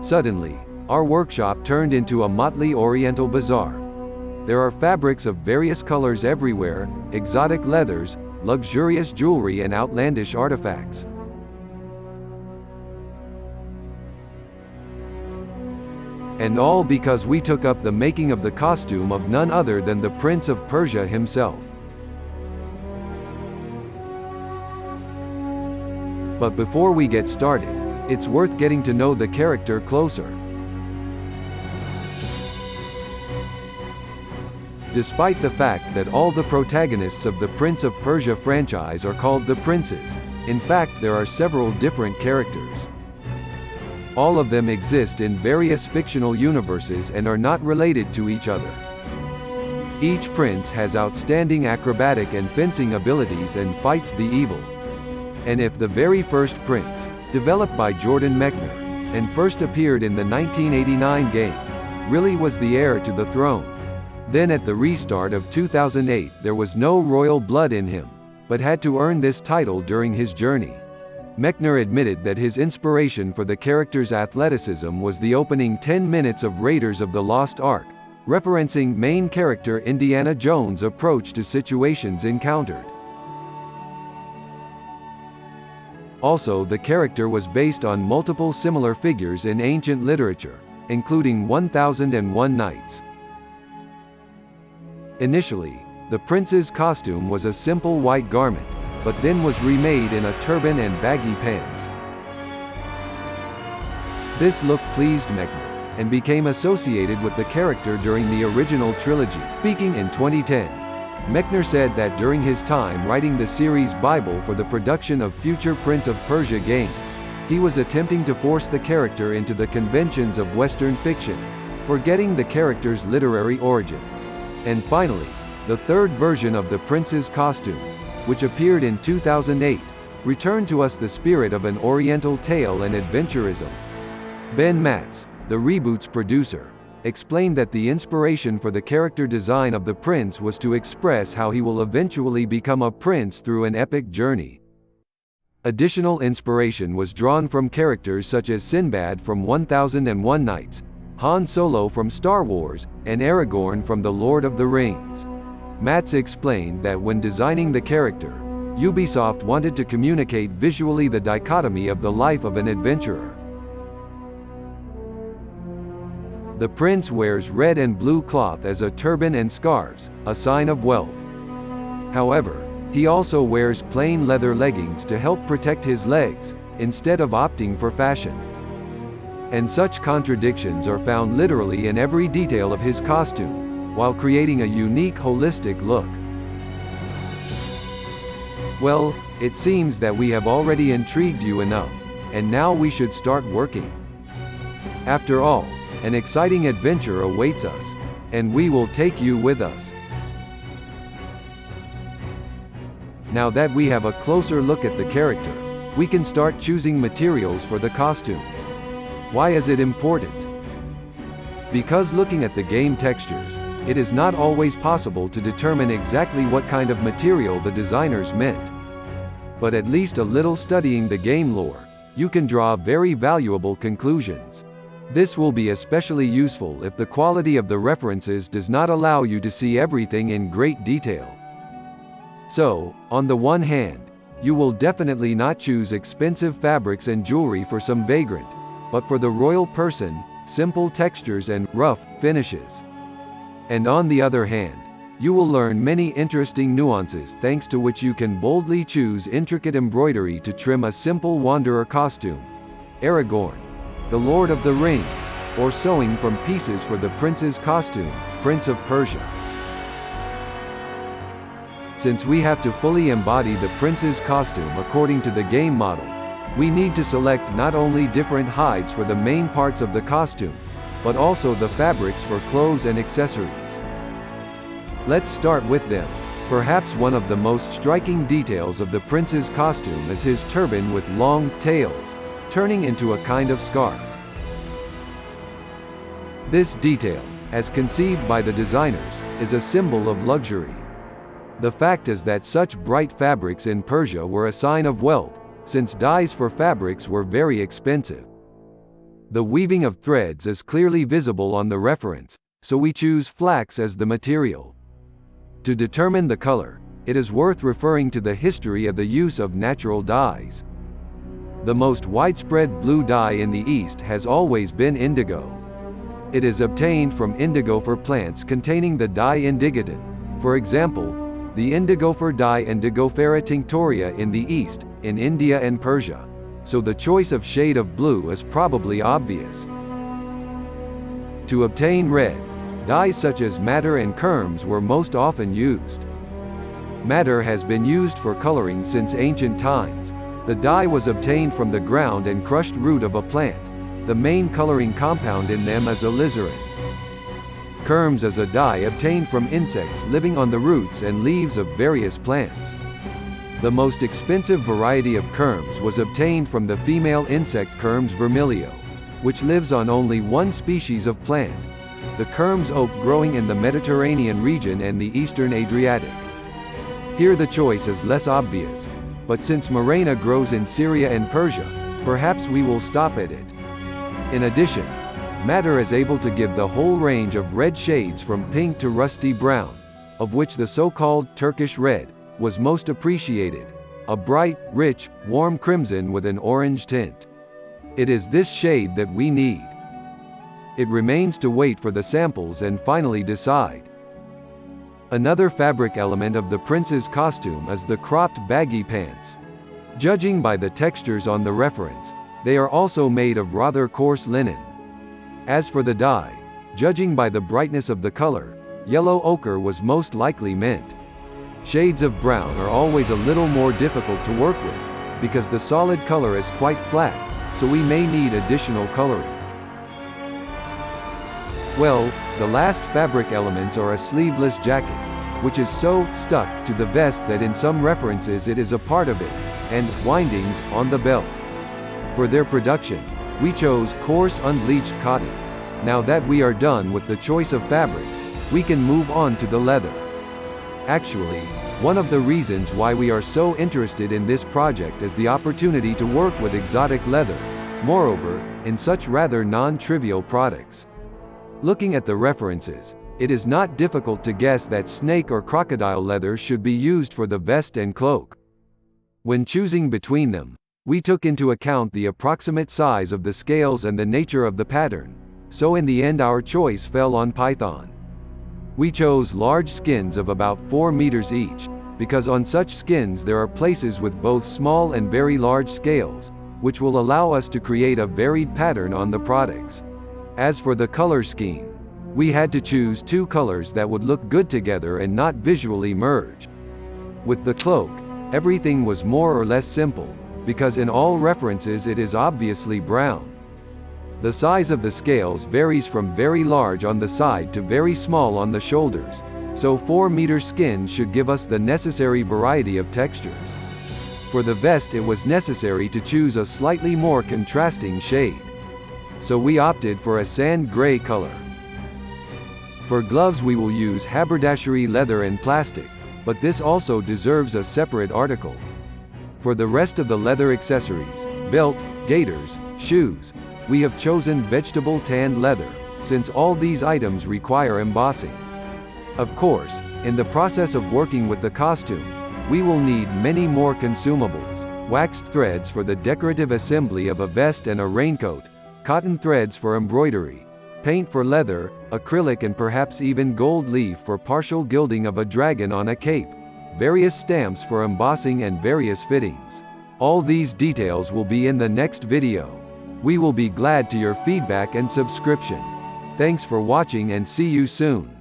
Suddenly, our workshop turned into a motley Oriental bazaar. There are fabrics of various colors everywhere, exotic leathers, luxurious jewelry and outlandish artifacts. And all because we took up the making of the costume of none other than the Prince of Persia himself. But before we get started, it's worth getting to know the character closer. Despite the fact that all the protagonists of the Prince of Persia franchise are called the princes, in fact there are several different characters. All of them exist in various fictional universes and are not related to each other. Each prince has outstanding acrobatic and fencing abilities and fights the evil. And if the very first prince, developed by Jordan Mechner, and first appeared in the 1989 game, really was the heir to the throne, then at the restart of 2008 there was no royal blood in him, but had to earn this title during his journey. Mechner admitted that his inspiration for the character's athleticism was the opening 10 minutes of Raiders of the Lost Ark, referencing main character Indiana Jones' approach to situations encountered. Also, the character was based on multiple similar figures in ancient literature, including 1001 Nights. Initially, the prince's costume was a simple white garment, but then was remade in a turban and baggy pants. This look pleased Mechner, and became associated with the character during the original trilogy. Speaking in 2010, Mechner said that during his time writing the series Bible for the production of future Prince of Persia games, he was attempting to force the character into the conventions of Western fiction, forgetting the character's literary origins. And finally, the third version of the prince's costume, which appeared in 2008, returned to us the spirit of an Oriental tale and adventurism. Ben Matz, the reboot's producer, explained that the inspiration for the character design of the prince was to express how he will eventually become a prince through an epic journey. Additional inspiration was drawn from characters such as Sinbad from 1001 Nights, Han Solo from Star Wars, and Aragorn from The Lord of the Rings. Matz explained that when designing the character, Ubisoft wanted to communicate visually the dichotomy of the life of an adventurer. The prince wears red and blue cloth as a turban and scarves, a sign of wealth. However, he also wears plain leather leggings to help protect his legs, instead of opting for fashion. And such contradictions are found literally in every detail of his costume, while creating a unique holistic look. Well, it seems that we have already intrigued you enough, and now we should start working. After all, an exciting adventure awaits us, and we will take you with us. Now that we have a closer look at the character, we can start choosing materials for the costume. Why is it important? Because looking at the game textures, it is not always possible to determine exactly what kind of material the designers meant. But at least a little studying the game lore, you can draw very valuable conclusions. This will be especially useful if the quality of the references does not allow you to see everything in great detail. So, on the one hand, you will definitely not choose expensive fabrics and jewelry for some vagrant, but for the royal person, simple textures and rough finishes. And on the other hand, you will learn many interesting nuances thanks to which you can boldly choose intricate embroidery to trim a simple wanderer costume, Aragorn, the Lord of the Rings, or sewing from pieces for the prince's costume, Prince of Persia. Since we have to fully embody the prince's costume according to the game model, we need to select not only different hides for the main parts of the costume, but also the fabrics for clothes and accessories. Let's start with them. Perhaps one of the most striking details of the prince's costume is his turban with long tails, turning into a kind of scarf. This detail, as conceived by the designers, is a symbol of luxury. The fact is that such bright fabrics in Persia were a sign of wealth, since dyes for fabrics were very expensive. The weaving of threads is clearly visible on the reference, so we choose flax as the material. To determine the color, it is worth referring to the history of the use of natural dyes. The most widespread blue dye in the East has always been indigo. It is obtained from indigofera plants containing the dye indigotin. For example, the indigofera dye Indigofera tinctoria in the East, in India and Persia. So the choice of shade of blue is probably obvious. To obtain red, dyes such as madder and kermes were most often used. Madder has been used for coloring since ancient times. The dye was obtained from the ground and crushed root of a plant. The main coloring compound in them is alizarin. Kermes is a dye obtained from insects living on the roots and leaves of various plants. The most expensive variety of kermes was obtained from the female insect Kermes vermilio, which lives on only one species of plant, the Kermes oak, growing in the Mediterranean region and the eastern Adriatic. Here the choice is less obvious, but since Morena grows in Syria and Persia, perhaps we will stop at it. In addition, madder is able to give the whole range of red shades from pink to rusty brown, of which the so-called Turkish red was most appreciated, a bright, rich, warm crimson with an orange tint. It is this shade that we need. It remains to wait for the samples and finally decide. Another fabric element of the prince's costume is the cropped baggy pants. Judging by the textures on the reference, they are also made of rather coarse linen. As for the dye, judging by the brightness of the color, yellow ochre was most likely meant. Shades of brown are always a little more difficult to work with, because the solid color is quite flat, so we may need additional coloring. Well, the last fabric elements are a sleeveless jacket, which is so stuck to the vest that in some references it is a part of it, and windings on the belt. For their production, we chose coarse unbleached cotton. Now that we are done with the choice of fabrics, we can move on to the leather. Actually, one of the reasons why we are so interested in this project is the opportunity to work with exotic leather, moreover, in such rather non-trivial products. Looking at the references, it is not difficult to guess that snake or crocodile leather should be used for the vest and cloak. When choosing between them, we took into account the approximate size of the scales and the nature of the pattern, so in the end our choice fell on python. We chose large skins of about 4 meters each, because on such skins there are places with both small and very large scales, which will allow us to create a varied pattern on the products. As for the color scheme, we had to choose 2 colors that would look good together and not visually merge. With the cloak, everything was more or less simple, because in all references it is obviously brown. The size of the scales varies from very large on the side to very small on the shoulders, so 4-meter skins should give us the necessary variety of textures. For the vest it was necessary to choose a slightly more contrasting shade, so we opted for a sand gray color. For gloves we will use haberdashery leather and plastic, but this also deserves a separate article. For the rest of the leather accessories, belt, gaiters, shoes, we have chosen vegetable tanned leather, since all these items require embossing. Of course, in the process of working with the costume, we will need many more consumables: waxed threads for the decorative assembly of a vest and a raincoat, cotton threads for embroidery, paint for leather, acrylic and perhaps even gold leaf for partial gilding of a dragon on a cape, various stamps for embossing and various fittings. All these details will be in the next video. We will be glad to your feedback and subscription. Thanks for watching and see you soon.